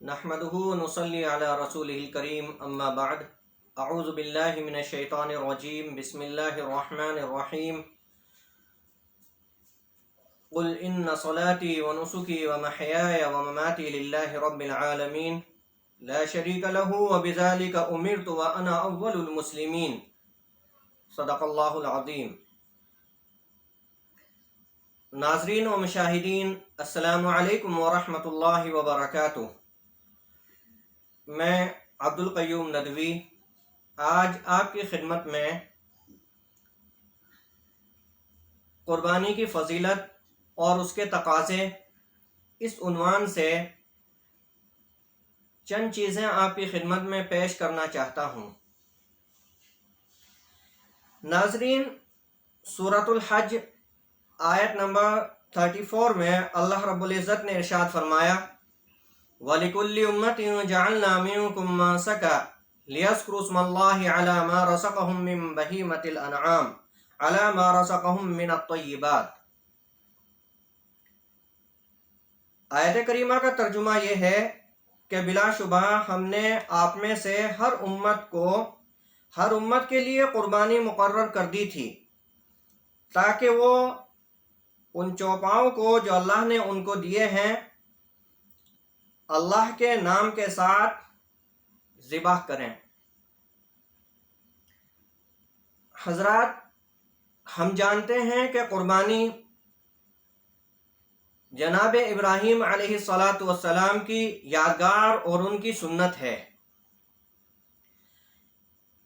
نحمده ونصلي على رسوله الكريم اما بعد اعوذ باللہ من الشیطان الرجیم بسم اللہ الرحمن الرحیم قل ان صلاتي ونسكي ومحياي ومماتي لله رب العالمين لا شريك له وبذلك امرت وانا اول المسلمين صدق اللہ العظیم۔ ناظرین و مشاہدین، السلام علیکم ورحمۃ اللہ وبرکاتہ۔ میں عبد القیوم ندوی آج آپ کی خدمت میں قربانی کی فضیلت اور اس کے تقاضے اس عنوان سے چند چیزیں آپ کی خدمت میں پیش کرنا چاہتا ہوں۔ ناظرین، سورۃ الحج آیت نمبر 34 میں اللہ رب العزت نے ارشاد فرمایا وَلِكُلِّ أُمَّةٍ جَعَلْنَا مِنْكُمْ مَنْسَكًا لِيَذْكُرُوا اسْمَ اللَّهِ عَلَى مَا رَزَقَهُمْ مِنْ بَهِيمَةِ الْأَنْعَامِ عَلَى مَا رَزَقَهُمْ مِنَ الطَّيِّبَاتِ۔ آیت کریمہ کا ترجمہ یہ ہے کہ بلا شبہ ہم نے آپ میں سے ہر امت کے لیے قربانی مقرر کر دی تھی تاکہ وہ ان چوپاؤں کو جو اللہ نے ان کو دیے ہیں اللہ کے نام کے ساتھ ذبح کریں۔ حضرات، ہم جانتے ہیں کہ قربانی جناب ابراہیم علیہ السلام کی یادگار اور ان کی سنت ہے۔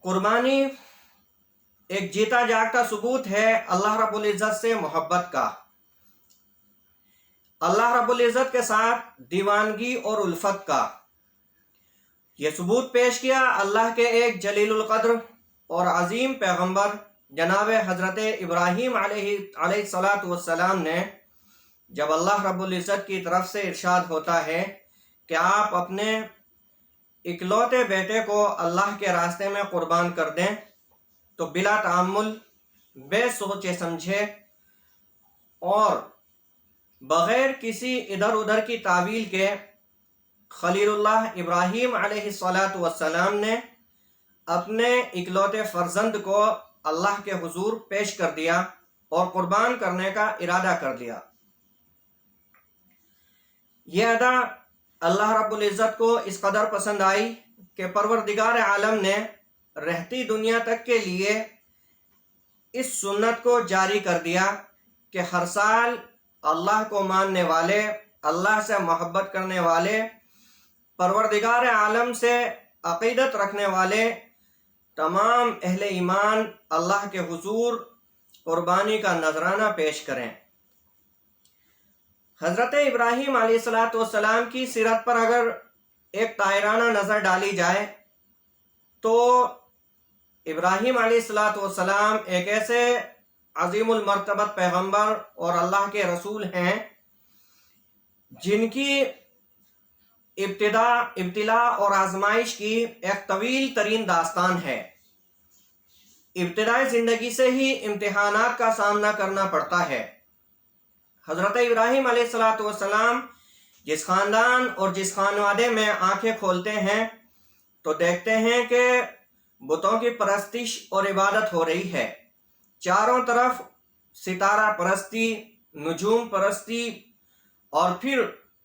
قربانی ایک جیتا جاگتا ثبوت ہے اللہ رب العزت سے محبت کا، اللہ رب العزت کے ساتھ دیوانگی اور الفت کا۔ یہ ثبوت پیش کیا اللہ کے ایک جلیل القدر اور عظیم پیغمبر جناب حضرت ابراہیم علیہ السلام نے، جب اللہ رب العزت کی طرف سے ارشاد ہوتا ہے کہ آپ اپنے اکلوتے بیٹے کو اللہ کے راستے میں قربان کر دیں، تو بلا تعمل، بے سوچے سمجھے اور بغیر کسی ادھر ادھر کی تعویل کے خلیل اللہ ابراہیم علیہ السلام نے اپنے اکلوتے فرزند کو اللہ کے حضور پیش کر دیا اور قربان کرنے کا ارادہ کر لیا۔ یہ ادا اللہ رب العزت کو اس قدر پسند آئی کہ پروردگار عالم نے رہتی دنیا تک کے لیے اس سنت کو جاری کر دیا کہ ہر سال اللہ کو ماننے والے، اللہ سے محبت کرنے والے، پروردگار عالم سے عقیدت رکھنے والے تمام اہل ایمان اللہ کے حضور قربانی کا نذرانہ پیش کریں۔ حضرت ابراہیم علیہ السلام کی سیرت پر اگر ایک طائرانہ نظر ڈالی جائے تو ابراہیم علیہ السلام ایک ایسے عظیم المرتبت پیغمبر اور اللہ کے رسول ہیں جن کی ابتلا اور آزمائش کی ایک طویل ترین داستان ہے۔ ابتدائی زندگی سے ہی امتحانات کا سامنا کرنا پڑتا ہے۔ حضرت ابراہیم علیہ السلام جس خاندان اور جس خانوادے میں آنکھیں کھولتے ہیں تو دیکھتے ہیں کہ بتوں کی پرستش اور عبادت ہو رہی ہے۔ چاروں طرف ستارہ پرستی، نجوم پرستی اور پھر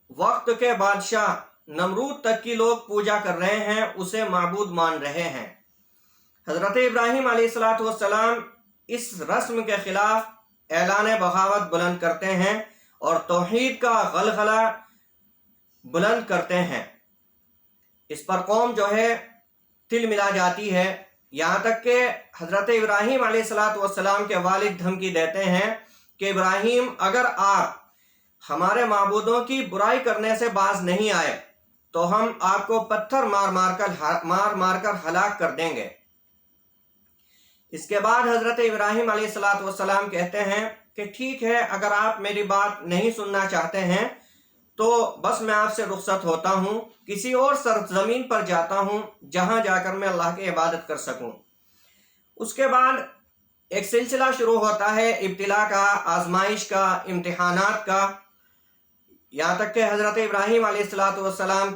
وقت کے بادشاہ نمرود تک کی لوگ پوجا کر رہے ہیں، اسے معبود مان رہے ہیں۔ حضرت ابراہیم علیہ السلام اس رسم کے خلاف اعلان بغاوت بلند کرتے ہیں اور توحید کا غلغلہ بلند کرتے ہیں۔ اس پر قوم جو ہے تل ملا جاتی ہے، یہاں تک کہ حضرت ابراہیم علیہ السلام کے والد دھمکی دیتے ہیں کہ ابراہیم، اگر آپ ہمارے معبودوں کی برائی کرنے سے باز نہیں آئے تو ہم آپ کو پتھر مار کر ہلاک کر دیں گے۔ اس کے بعد حضرت ابراہیم علیہ السلام کہتے ہیں کہ ٹھیک ہے، اگر آپ میری بات نہیں سننا چاہتے ہیں تو بس میں آپ سے رخصت ہوتا ہوں، کسی اور سرزمین پر جاتا ہوں جہاں جا کر میں اللہ کی عبادت کر سکوں۔ اس کے بعد ایک سلسلہ شروع ہوتا ہے ابتلا کا، آزمائش کا، امتحانات کا، یہاں تک کہ حضرت ابراہیم علیہ السلام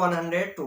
102।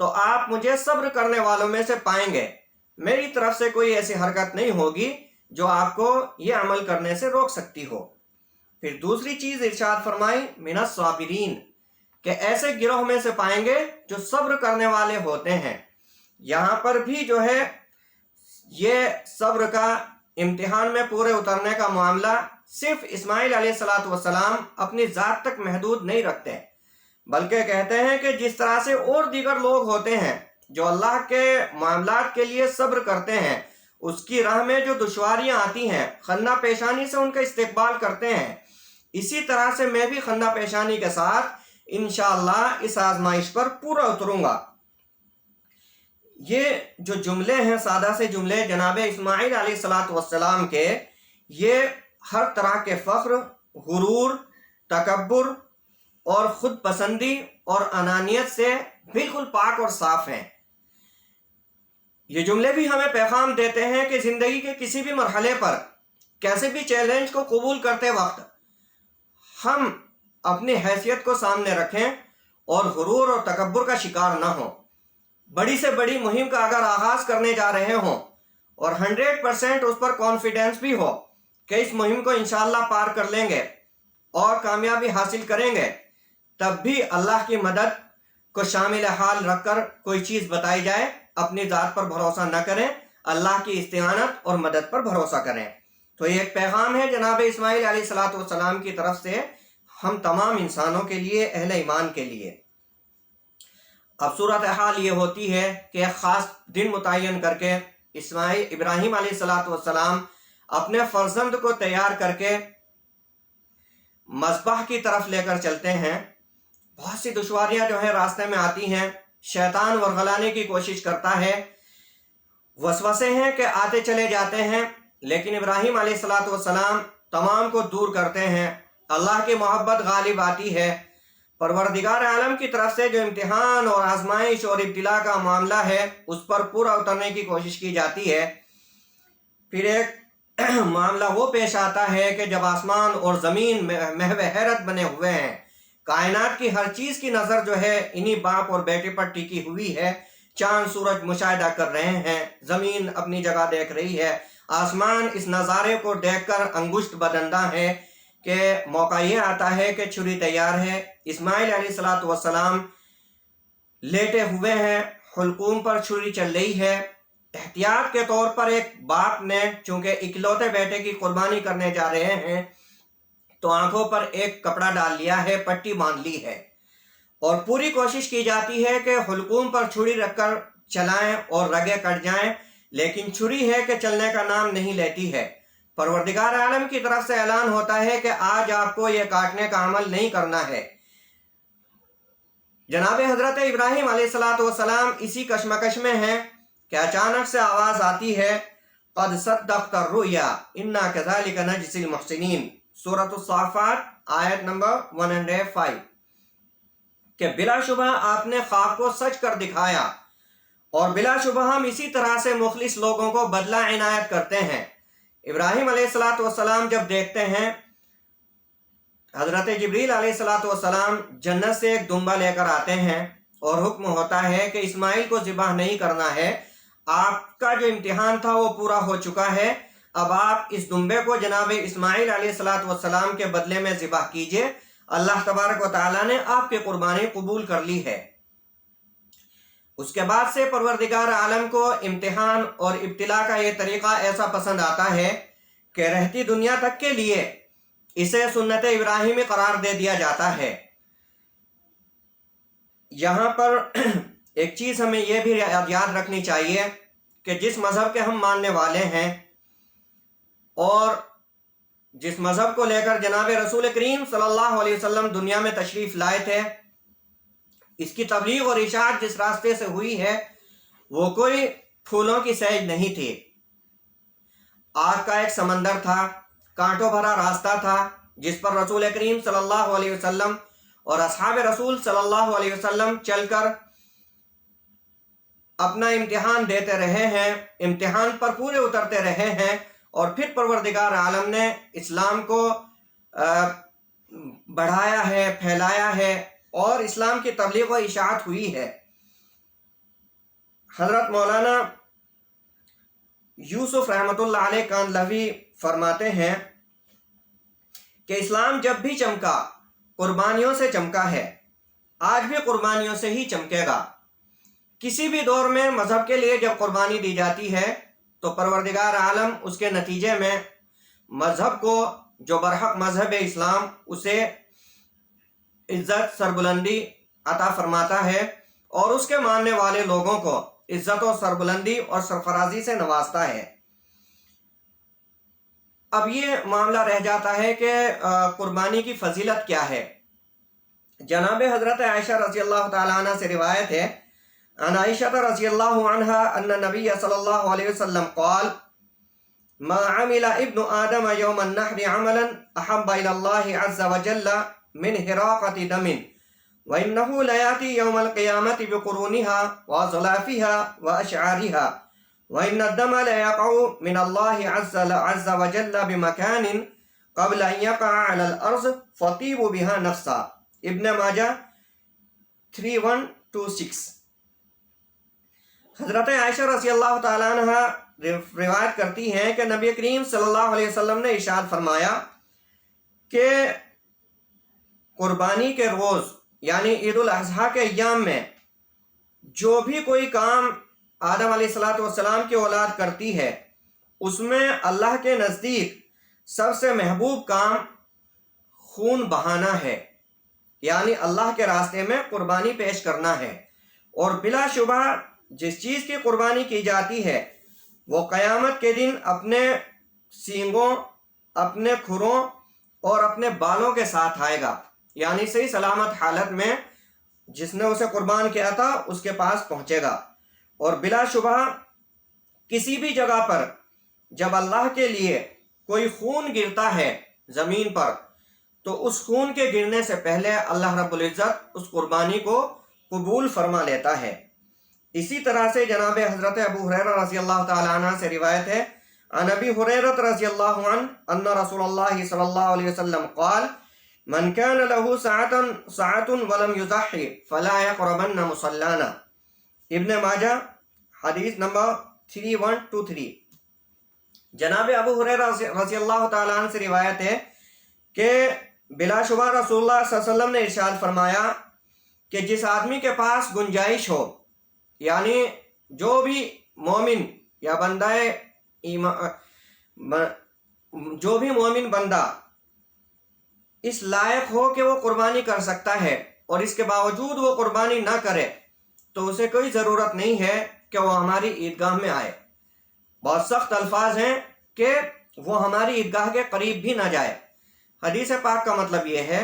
تو آپ مجھے صبر کرنے والوں میں سے پائیں گے. میری طرف سے کوئی ایسی حرکت نہیں ہوگی جو آپ کو یہ عمل کرنے سے روک سکتی ہو. پھر دوسری چیز ارشاد فرمائی من الصابرین، کہ ایسے گروہ میں سے پائیں گے جو صبر کرنے والے ہوتے ہیں. یہاں پر بھی جو ہے یہ صبر کا امتحان میں پورے اترنے کا معاملہ صرف اسماعیل علیہ السلام اپنی ذات تک محدود نہیں رکھتے، بلکہ کہتے ہیں کہ جس طرح سے اور دیگر لوگ ہوتے ہیں جو اللہ کے معاملات کے لیے صبر کرتے ہیں، اس کی راہ میں جو دشواریاں آتی ہیں خندہ پیشانی سے ان کا استقبال کرتے ہیں، اسی طرح سے میں بھی خندہ پیشانی کے ساتھ انشاءاللہ اس آزمائش پر پورا اتروں گا. یہ جو جملے ہیں سادہ سے جملے جناب اسماعیل علیہ السلام کے، یہ ہر طرح کے فخر، غرور، تکبر اور خود پسندی اور انانیت سے بالکل پاک اور صاف ہیں. یہ جملے بھی ہمیں پیغام دیتے ہیں کہ زندگی کے کسی بھی مرحلے پر کیسے بھی چیلنج کو قبول کرتے وقت ہم اپنی حیثیت کو سامنے رکھیں اور غرور اور تکبر کا شکار نہ ہوں. بڑی سے بڑی مہم کا اگر آغاز کرنے جا رہے ہوں اور 100% اس پر کانفیڈنس بھی ہو کہ اس مہم کو انشاءاللہ پار کر لیں گے اور کامیابی حاصل کریں گے، تب بھی اللہ کی مدد کو شامل حال رکھ کر کوئی چیز بتائی جائے اپنی ذات پر بھروسہ نہ کریں، اللہ کی استعانت اور مدد پر بھروسہ کریں. تو یہ ایک پیغام ہے جناب اسماعیل علیہ السلام کی طرف سے ہم تمام انسانوں کے لیے، اہل ایمان کے لیے. اب صورتحال یہ ہوتی ہے کہ ایک خاص دن متعین کر کے ابراہیم علیہ السلام اپنے فرزند کو تیار کر کے مذبح کی طرف لے کر چلتے ہیں. بہت سی دشواریاں جو ہیں راستے میں آتی ہیں، شیطان ورغلانے کی کوشش کرتا ہے، وسوسے ہیں کہ آتے چلے جاتے ہیں، لیکن ابراہیم علیہ السلام تمام کو دور کرتے ہیں. اللہ کی محبت غالب آتی ہے. پروردگار عالم کی طرف سے جو امتحان اور آزمائش اور ابتلا کا معاملہ ہے اس پر پورا اترنے کی کوشش کی جاتی ہے. پھر ایک معاملہ وہ پیش آتا ہے کہ جب آسمان اور زمین محو حیرت بنے ہوئے ہیں، کائنات کی ہر چیز کی نظر جو ہے انہی باپ اور بیٹے پر ٹکی ہوئی ہے، چاند سورج مشاہدہ کر رہے ہیں، زمین اپنی جگہ دیکھ رہی ہے، آسمان اس نظارے کو دیکھ کر انگشت بدندہ ہے کہ موقع یہ آتا ہے کہ چھری تیار ہے. اسماعیل علیہ السلام لیٹے ہوئے ہیں، حلقوم پر چھری چل رہی ہے. احتیاط کے طور پر ایک باپ نے چونکہ اکلوتے بیٹے کی قربانی کرنے جا رہے ہیں تو آنکھوں پر ایک کپڑا ڈال لیا ہے، پٹی باندھ لی ہے، اور پوری کوشش کی جاتی ہے کہ حلقوم پر چھری رکھ کر چلائیں اور رگیں کٹ جائیں، لیکن چھری ہے کہ چلنے کا نام نہیں لیتی ہے. پروردگار عالم کی طرف سے اعلان ہوتا ہے کہ آج آپ کو یہ کاٹنے کا عمل نہیں کرنا ہے. جناب حضرت ابراہیم علیہ السلام اسی کشمکش میں ہیں کہ اچانک سے آواز آتی ہے قد صدقت الرؤیا انا کذالک نجزی المحسنین، سورۃ الصافات آیت نمبر 105، کہ بلا شبہ آپ نے خواب کو سچ کر دکھایا اور بلا شبہ ہم اسی طرح سے مخلص لوگوں کو بدلہ عنایت کرتے ہیں. ابراہیم علیہ السلام جب دیکھتے ہیں حضرت جبریل علیہ السلام جنت سے ایک دمبا لے کر آتے ہیں اور حکم ہوتا ہے کہ اسماعیل کو ذبح نہیں کرنا ہے، آپ کا جو امتحان تھا وہ پورا ہو چکا ہے، اب آپ اس دمبے کو جناب اسماعیل علیہ السلام کے بدلے میں ذبح کیجئے. اللہ تبارک و تعالیٰ نے آپ کی قربانی قبول کر لی ہے. اس کے بعد سے پروردگار عالم کو امتحان اور ابتلا کا یہ طریقہ ایسا پسند آتا ہے کہ رہتی دنیا تک کے لیے اسے سنت ابراہیمی قرار دے دیا جاتا ہے. یہاں پر ایک چیز ہمیں یہ بھی یاد رکھنی چاہیے کہ جس مذہب کے ہم ماننے والے ہیں اور جس مذہب کو لے کر جناب رسول کریم صلی اللہ علیہ وسلم دنیا میں تشریف لائے تھے، اس کی تبلیغ اور اشاعت جس راستے سے ہوئی ہے وہ کوئی پھولوں کی سیج نہیں تھی. آگ کا ایک سمندر تھا، کانٹوں بھرا راستہ تھا جس پر رسول کریم صلی اللہ علیہ وسلم اور اصحاب رسول صلی اللہ علیہ وسلم چل کر اپنا امتحان دیتے رہے ہیں، امتحان پر پورے اترتے رہے ہیں، اور پھر پروردگار عالم نے اسلام کو بڑھایا ہے، پھیلایا ہے اور اسلام کی تبلیغ و اشاعت ہوئی ہے. حضرت مولانا یوسف رحمۃ اللہ علیہ کاندھلوی فرماتے ہیں کہ اسلام جب بھی چمکا قربانیوں سے چمکا ہے، آج بھی قربانیوں سے ہی چمکے گا۔ کسی بھی دور میں مذہب کے لیے جب قربانی دی جاتی ہے تو پروردگار عالم اس کے نتیجے میں مذہب کو، جو برحق مذہب اسلام، اسے عزت سربلندی عطا فرماتا ہے اور اس کے ماننے والے لوگوں کو عزت و سربلندی اور سرفرازی سے نوازتا ہے۔ اب یہ معاملہ رہ جاتا ہے کہ قربانی کی فضیلت کیا ہے۔ جناب حضرت عائشہ رضی اللہ تعالیٰ عنہ سے روایت ہے، عن عائشہ رضی اللہ عنہ ان نبی صلی اللہ علیہ وسلم قال ما عمل ابن آدم یوم النحر عملا احب الى اللہ عز وجل من حراقة دم وانه لیاتی یوم القیامت بقرونها وظلافها واشعارها وان الدم لیقع من اللہ عز وجل بمکان قبل ان يقع على الارض فطیب بها نفسا۔ ابن ماجہ 3126۔ حضرت عائشہ رضی اللہ تعالیٰ عنہ روایت کرتی ہیں کہ نبی کریم صلی اللہ علیہ وسلم نے ارشاد فرمایا کہ قربانی کے روز یعنی عید الاضحیٰ کے ایام میں جو بھی کوئی کام آدم علیہ السلام کی اولاد کرتی ہے، اس میں اللہ کے نزدیک سب سے محبوب کام خون بہانا ہے، یعنی اللہ کے راستے میں قربانی پیش کرنا ہے۔ اور بلا شبہ جس چیز کی قربانی کی جاتی ہے وہ قیامت کے دن اپنے سینگوں، اپنے کھروں اور اپنے بالوں کے ساتھ آئے گا، یعنی صحیح سلامت حالت میں جس نے اسے قربان کیا تھا اس کے پاس پہنچے گا۔ اور بلا شبہ کسی بھی جگہ پر جب اللہ کے لیے کوئی خون گرتا ہے زمین پر تو اس خون کے گرنے سے پہلے اللہ رب العزت اس قربانی کو قبول فرما لیتا ہے۔ اسی طرح سے جناب حضرت ابو ہریرہ رضی اللہ تعالیٰ عنہ سے روایت ہے، عن ابی ہریرہ رضی اللہ عنہ ان رسول اللہ صلی اللہ علیہ وسلم قال من كان له ساعة ولم يضحي فلا يقربن مصلانا۔ ابن ماجہ حدیث نمبر 3123۔ جناب ابو ہریرہ رضی اللہ تعالیٰ عنہ سے روایت ہے کہ بلا شبہ رسول اللہ صلی اللہ علیہ وسلم نے ارشاد فرمایا کہ جس آدمی کے پاس گنجائش ہو، یعنی جو بھی مومن یا جو بھی مومن بندہ اس لائق ہو کہ وہ قربانی کر سکتا ہے اور اس کے باوجود وہ قربانی نہ کرے تو اسے کوئی ضرورت نہیں ہے کہ وہ ہماری عیدگاہ میں آئے۔ بہت سخت الفاظ ہیں کہ وہ ہماری عیدگاہ کے قریب بھی نہ جائے۔ حدیث پاک کا مطلب یہ ہے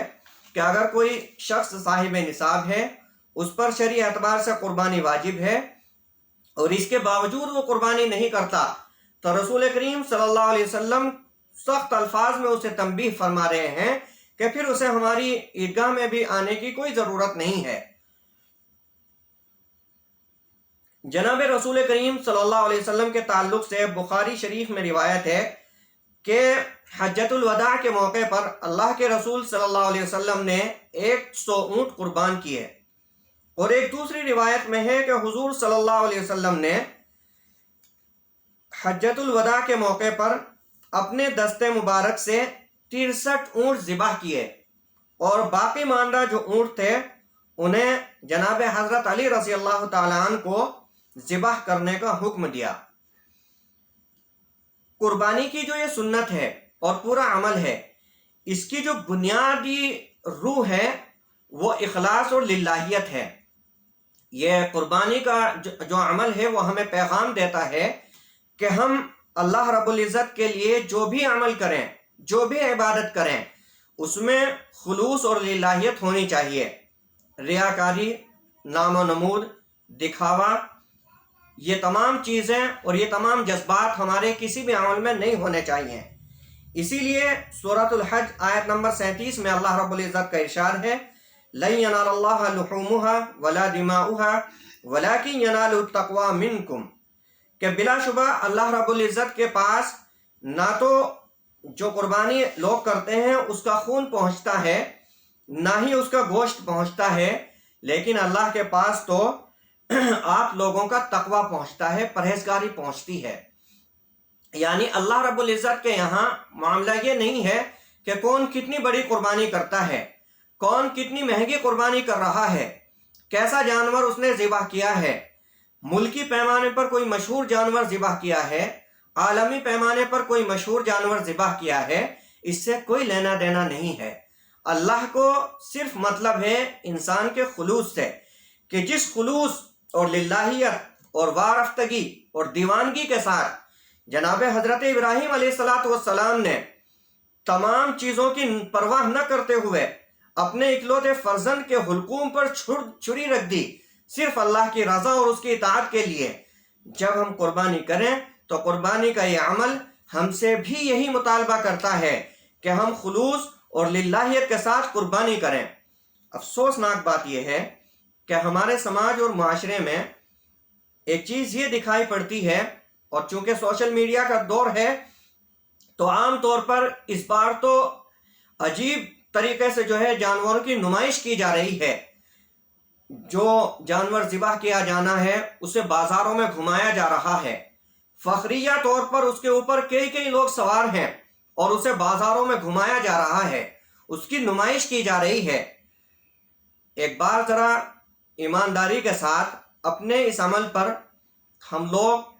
کہ اگر کوئی شخص صاحب نصاب ہے، اس پر شرعی اعتبار سے قربانی واجب ہے اور اس کے باوجود وہ قربانی نہیں کرتا تو رسول کریم صلی اللہ علیہ وسلم سخت الفاظ میں اسے تنبیہ فرما رہے ہیں کہ پھر اسے ہماری عیدگاہ میں بھی آنے کی کوئی ضرورت نہیں ہے۔ جناب رسول کریم صلی اللہ علیہ وسلم کے تعلق سے بخاری شریف میں روایت ہے کہ حجۃ الوداع کے موقع پر اللہ کے رسول صلی اللہ علیہ وسلم نے 100 اونٹ قربان کیے، اور ایک دوسری روایت میں ہے کہ حضور صلی اللہ علیہ وسلم نے حجۃ الوداع کے موقع پر اپنے دست مبارک سے 63 اونٹ ذبح کیے، اور باقی ماندہ جو اونٹ تھے انہیں جناب حضرت علی رضی اللہ تعالیٰ عنہ کو ذبح کرنے کا حکم دیا۔ قربانی کی جو یہ سنت ہے اور پورا عمل ہے، اس کی جو بنیادی روح ہے وہ اخلاص اور للہیت ہے۔ یہ قربانی کا جو عمل ہے وہ ہمیں پیغام دیتا ہے کہ ہم اللہ رب العزت کے لیے جو بھی عمل کریں، جو بھی عبادت کریں، اس میں خلوص اور للہیت ہونی چاہیے۔ ریاکاری، نام و نمود، دکھاوا، یہ تمام چیزیں اور یہ تمام جذبات ہمارے کسی بھی عمل میں نہیں ہونے چاہیے۔ اسی لیے سورۃ الحج آیت نمبر 37 میں اللہ رب العزت کا ارشاد ہے، لَن يَنَالَ اللَّهَ لُحُومُهَا وَلَا دِمَاؤُهَا وَلَكِنْ يَنَالُهُ التَّقْوَى مِنْكُمْ، کہ بلا شبہ اللہ رب العزت کے پاس نہ تو جو قربانی لوگ کرتے ہیں اس کا خون پہنچتا ہے، نہ ہی اس کا گوشت پہنچتا ہے، لیکن اللہ کے پاس تو آپ لوگوں کا تقوی پہنچتا ہے، پرہیزگاری پہنچتی ہے۔ یعنی اللہ رب العزت کے یہاں معاملہ یہ نہیں ہے کہ کون کتنی بڑی قربانی کرتا ہے، کون کتنی مہنگی قربانی کر رہا ہے، کیسا جانور اس نے ذبح کیا ہے، ملکی پیمانے پر کوئی مشہور جانور ذبح کیا ہے، عالمی پیمانے پر کوئی مشہور جانور ذبح کیا ہے، اس سے کوئی لینا دینا نہیں ہے۔ اللہ کو صرف مطلب ہے انسان کے خلوص سے، کہ جس خلوص اور للہیت اور وارفتگی اور دیوانگی کے ساتھ جناب حضرت ابراہیم علیہ السلام نے تمام چیزوں کی پرواہ نہ کرتے ہوئے اپنے اکلوتے فرزند کے حلقوم پر چھری رکھ دی، صرف اللہ کی رضا اور اس کی اطاعت کے لیے۔ جب ہم قربانی کریں تو قربانی کا یہ عمل ہم سے بھی یہی مطالبہ کرتا ہے کہ ہم خلوص اور للہیت کے ساتھ قربانی کریں۔ افسوسناک بات یہ ہے کہ ہمارے سماج اور معاشرے میں ایک چیز یہ دکھائی پڑتی ہے، اور چونکہ سوشل میڈیا کا دور ہے تو عام طور پر اس بار تو عجیب طریقے سے جو ہے جانوروں کی نمائش کی جا رہی ہے۔ جو جانور ذبح کیا جانا ہے اسے بازاروں میں گھمایا جا رہا ہے، فخریہ طور پر اس کے اوپر کئی لوگ سوار ہیں اور اسے بازاروں میں گھمایا جا رہا ہے، اس کی نمائش کی جا رہی ہے۔ ایک بار ذرا ایمانداری کے ساتھ اپنے اس عمل پر ہم لوگ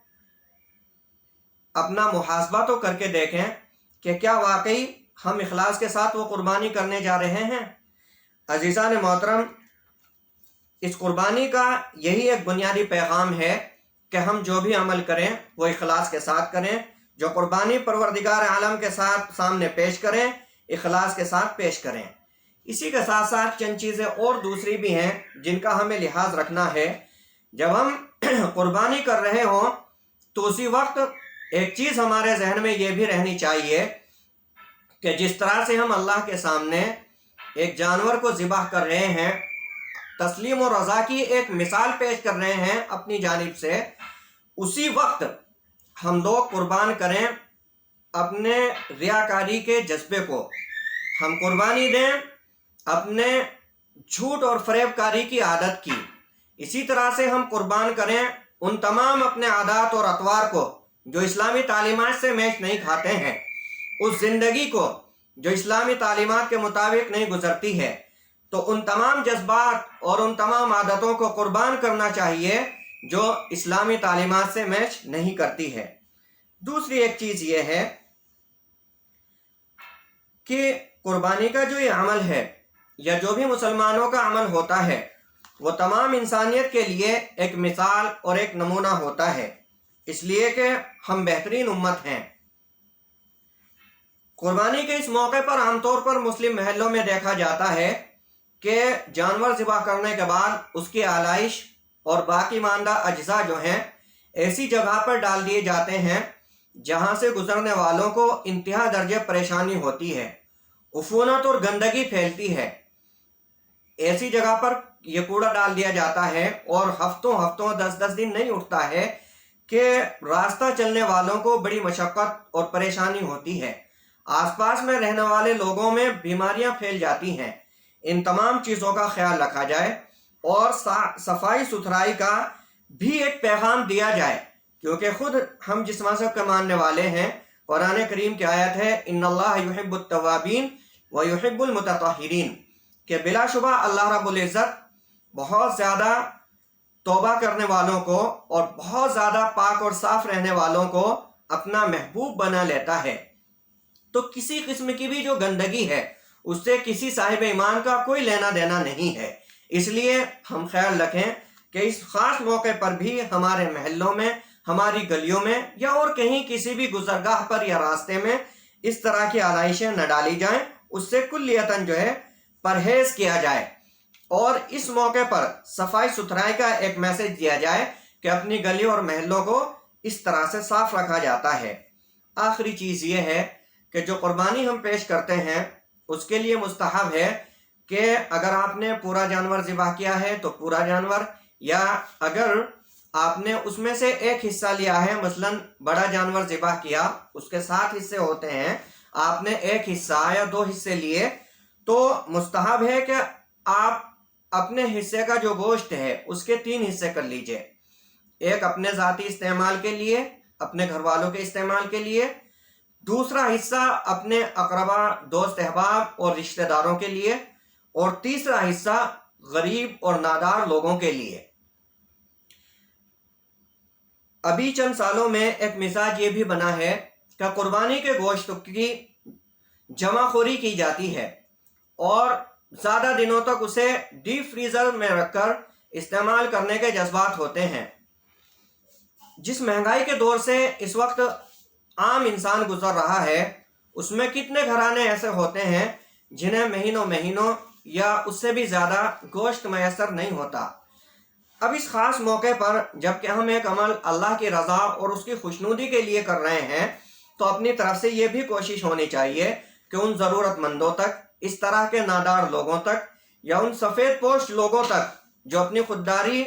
اپنا محاسبہ تو کر کے دیکھیں کہ کیا واقعی ہم اخلاص کے ساتھ وہ قربانی کرنے جا رہے ہیں۔ عزیزان محترم، اس قربانی کا یہی ایک بنیادی پیغام ہے کہ ہم جو بھی عمل کریں وہ اخلاص کے ساتھ کریں، جو قربانی پروردگار عالم کے ساتھ سامنے پیش کریں اخلاص کے ساتھ پیش کریں۔ اسی کے ساتھ ساتھ چند چیزیں اور دوسری بھی ہیں جن کا ہمیں لحاظ رکھنا ہے۔ جب ہم قربانی کر رہے ہوں تو اسی وقت ایک چیز ہمارے ذہن میں یہ بھی رہنی چاہیے کہ جس طرح سے ہم اللہ کے سامنے ایک جانور کو ذبح کر رہے ہیں، تسلیم و رضا کی ایک مثال پیش کر رہے ہیں اپنی جانب سے، اسی وقت ہم لوگ قربان کریں اپنے ریاکاری کے جذبے کو، ہم قربانی دیں اپنے جھوٹ اور فریب کاری کی عادت کی۔ اسی طرح سے ہم قربان کریں ان تمام اپنے عادات اور اطوار کو جو اسلامی تعلیمات سے میچ نہیں کھاتے ہیں، اس زندگی کو جو اسلامی تعلیمات کے مطابق نہیں گزرتی ہے، تو ان تمام جذبات اور ان تمام عادتوں کو قربان کرنا چاہیے جو اسلامی تعلیمات سے میچ نہیں کرتی ہے۔ دوسری ایک چیز یہ ہے کہ قربانی کا جو یہ عمل ہے یا جو بھی مسلمانوں کا عمل ہوتا ہے وہ تمام انسانیت کے لیے ایک مثال اور ایک نمونہ ہوتا ہے، اس لیے کہ ہم بہترین امت ہیں۔ قربانی کے اس موقع پر عام طور پر مسلم محلوں میں دیکھا جاتا ہے کہ جانور ذبح کرنے کے بعد اس کی آلائش اور باقی ماندہ اجزاء جو ہیں ایسی جگہ پر ڈال دیے جاتے ہیں جہاں سے گزرنے والوں کو انتہا درجے پریشانی ہوتی ہے، عفونت اور گندگی پھیلتی ہے۔ ایسی جگہ پر یہ کوڑا ڈال دیا جاتا ہے اور ہفتوں 10 دن نہیں اٹھتا ہے کہ راستہ چلنے والوں کو بڑی مشقت اور پریشانی ہوتی ہے، آس پاس میں رہنے والے لوگوں میں بیماریاں پھیل جاتی ہیں۔ ان تمام چیزوں کا خیال رکھا جائے اور صفائی ستھرائی کا بھی ایک پیغام دیا جائے، کیونکہ خود ہم جس مذہب کے ماننے والے ہیں، قرآن کریم کی آیت ہے ان اللہ یحب التوابین ویحب المتطہرین، کہ بلا شبہ اللہ رب العزت بہت زیادہ توبہ کرنے والوں کو اور بہت زیادہ پاک اور صاف رہنے والوں کو اپنا محبوب بنا لیتا ہے۔ تو کسی قسم کی بھی جو گندگی ہے اس سے کسی صاحب ایمان کا کوئی لینا دینا نہیں ہے۔ اس لیے ہم خیال رکھیں کہ اس خاص موقع پر بھی ہمارے محلوں میں، ہماری گلیوں میں یا اور کہیں کسی بھی گزرگاہ پر یا راستے میں اس طرح کی آلائشیں نہ ڈالی جائیں، اس سے کلیتاً جو ہے پرہیز کیا جائے، اور اس موقع پر صفائی ستھرائی کا ایک میسج دیا جائے کہ اپنی گلیوں اور محلوں کو اس طرح سے صاف رکھا جاتا ہے۔ آخری چیز یہ ہے کہ جو قربانی ہم پیش کرتے ہیں اس کے لیے مستحب ہے کہ اگر آپ نے پورا جانور ذبح کیا ہے تو پورا جانور، یا اگر آپ نے اس میں سے ایک حصہ لیا ہے، مثلا بڑا جانور ذبح کیا اس کے 7 حصے ہوتے ہیں، آپ نے ایک حصہ یا 2 حصے لیے، تو مستحب ہے کہ آپ اپنے حصے کا جو گوشت ہے اس کے 3 حصے کر لیجئے، ایک اپنے ذاتی استعمال کے لیے، اپنے گھر والوں کے استعمال کے لیے، دوسرا حصہ اپنے اقربا، دوست احباب اور رشتہ داروں کے لیے، اور تیسرا حصہ غریب اور نادار لوگوں کے لیے۔ ابھی چند سالوں میں ایک مزاج یہ بھی بنا ہے کہ قربانی کے گوشت کی جمع خوری کی جاتی ہے اور زیادہ دنوں تک اسے ڈیپ فریزر میں رکھ کر استعمال کرنے کے جذبات ہوتے ہیں۔ جس مہنگائی کے دور سے اس وقت عام انسان گزر رہا ہے، اس میں کتنے گھرانے ایسے ہوتے ہیں جنہیں مہینوں یا اس سے بھی زیادہ گوشت میسر نہیں ہوتا۔ اب اس خاص موقع پر جب کہ ہم ایک عمل اللہ کی رضا اور اس کی خوشنودی کے لیے کر رہے ہیں، تو اپنی طرف سے یہ بھی کوشش ہونی چاہیے کہ ان ضرورت مندوں تک، اس طرح کے نادار لوگوں تک یا ان سفید پوش لوگوں تک جو اپنی خودداری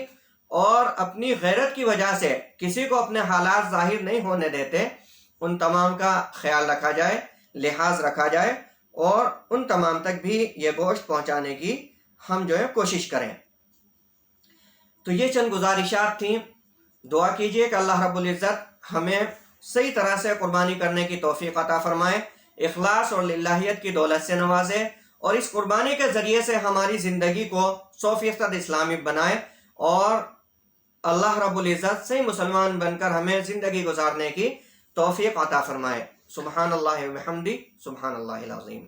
اور اپنی غیرت کی وجہ سے کسی کو اپنے حالات ظاہر نہیں ہونے دیتے، ان تمام کا خیال رکھا جائے، لحاظ رکھا جائے اور ان تمام تک بھی یہ گوشت پہنچانے کی ہم کوشش کریں۔ تو یہ چند گزارشات تھیں۔ دعا کیجئے کہ اللہ رب العزت ہمیں صحیح طرح سے قربانی کرنے کی توفیق عطا فرمائے، اخلاص اور للہیت کی دولت سے نوازے، اور اس قربانی کے ذریعے سے ہماری زندگی کو 100% اسلامی بنائے، اور اللہ رب العزت صحیح مسلمان بن کر ہمیں زندگی گزارنے کی توفیق عطا فرمائے۔ سبحان اللہ و بحمدہ، سبحان اللہ العظیم۔